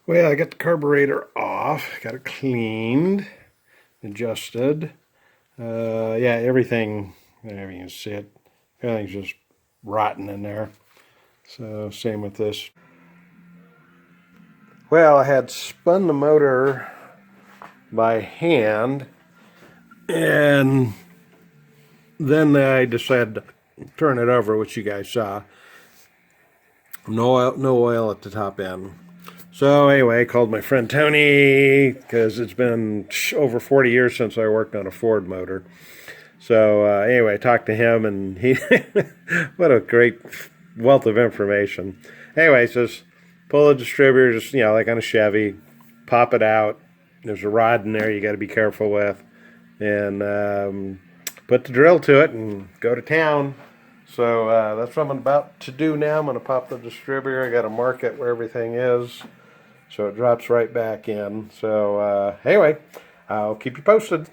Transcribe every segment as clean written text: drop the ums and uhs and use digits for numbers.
Well, I got the carburetor off, got it cleaned, adjusted. Yeah, everything you see it, everything's just rotten in there. So same with this. Well, I had spun the motor by hand, and then I decided to turn it over, which you guys saw. No oil at the top end. So anyway, I called my friend Tony because it's been over 40 years since I worked on a Ford motor. So anyway, I talked to him, and he, what a great wealth of information. Anyway, he says, pull the distributor, just like on a Chevy, pop it out. There's a rod in there you got to be careful with, and put the drill to it and go to town. So that's what I'm about to do now. I'm going to pop the distributor. I got to mark it where everything is, so it drops right back in. So anyway, I'll keep you posted.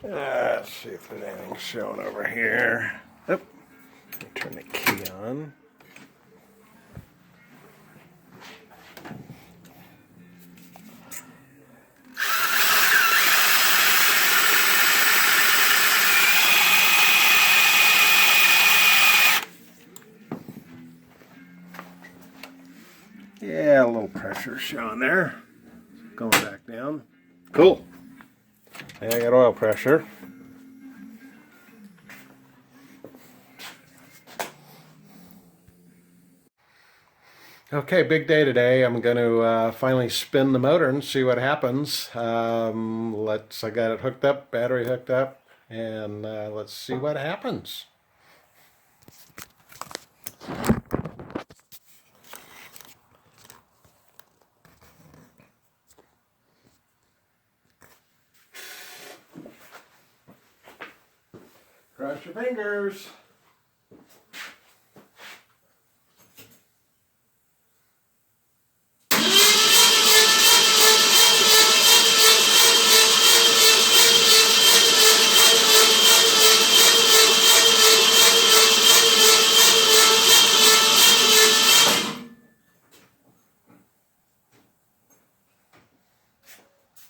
Let's see if there's anything showing over here. Oh, turn the key on. Yeah, a little pressure showing there. Going back down. Cool. And I got oil pressure. Okay, big day today. I'm going to finally spin the motor and see what happens. I got it hooked up, battery hooked up, and let's see what happens. Cross your fingers.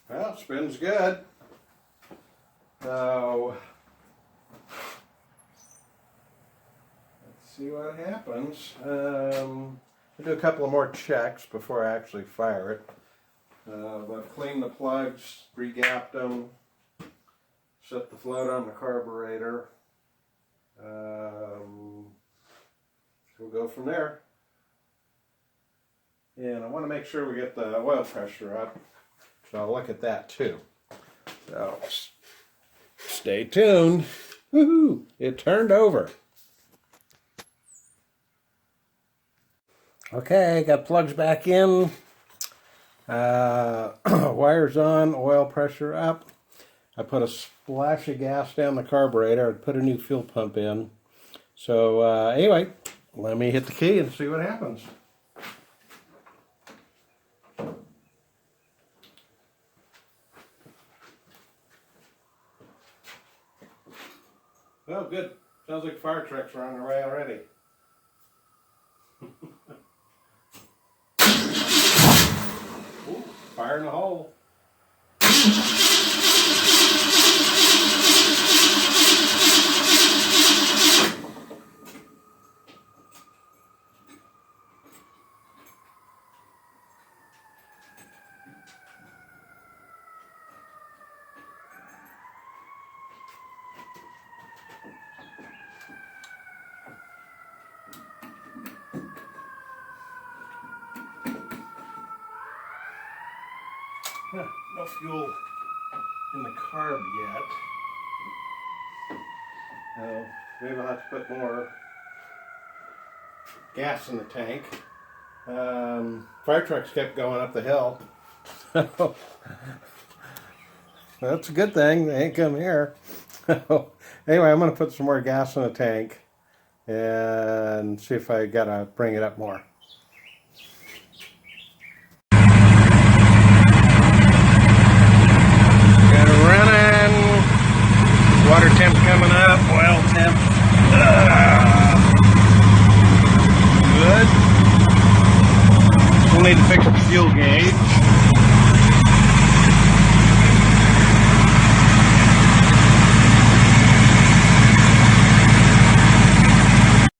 Well, it spins good. So let's see what happens. I'll do a couple of more checks before I actually fire it. But clean the plugs, re-gapped them, set the float on the carburetor. We'll go from there. And I want to make sure we get the oil pressure up, so I'll look at that too. So stay tuned. Woohoo! It turned over. Okay, got plugs back in. Wires on, oil pressure up. I put a splash of gas down the carburetor. I put a new fuel pump in. So anyway, let me hit the key and see what happens. Oh, good. Sounds like fire trucks are on their way already. Ooh, fire in the hole. No fuel in the carb yet. Maybe I'll have to put more gas in the tank. Fire trucks kept going up the hill. That's a good thing. They ain't come here. Anyway, I'm going to put some more gas in the tank and see if I got to bring it up more. Got it running. Water temp coming up. Oil temp. Good. We'll need to fix the fuel gauge.